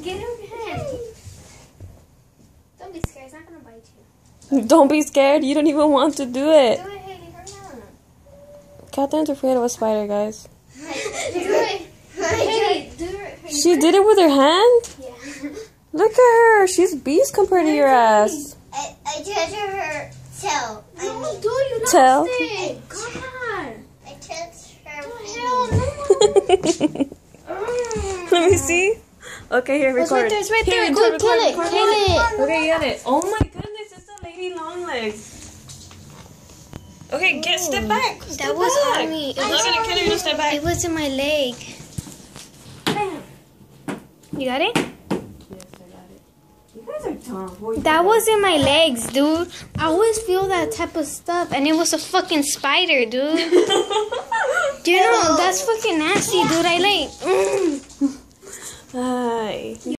Get her hand. Don't be scared. It's not gonna bite you. Don't be scared. You don't even want to do it. Do it, Haley. Hurry on. Catherine's afraid of a spider, guys. Do it. Haley, do it. She did it with her hand? Yeah. Look at her. She's beast compared to your ass. I touched her tail. No, dude, you lost Tail. it. God. I touched her Hell no. Let me see. Okay, here, It's record. right there. It's right Here, there. record, Go kill it. record, Kill record. it. Okay, you got it. Oh my goodness, it's a lady long legs. Okay, step back. Step That was back. on me. I'm not gonna kill you. Just step back. It was in my leg. You got it? Yes, I got it. You guys are dumb. That was in my legs, dude. I always feel that type of stuff, and it was a fucking spider, dude. You know, that's fucking nasty, dude. I like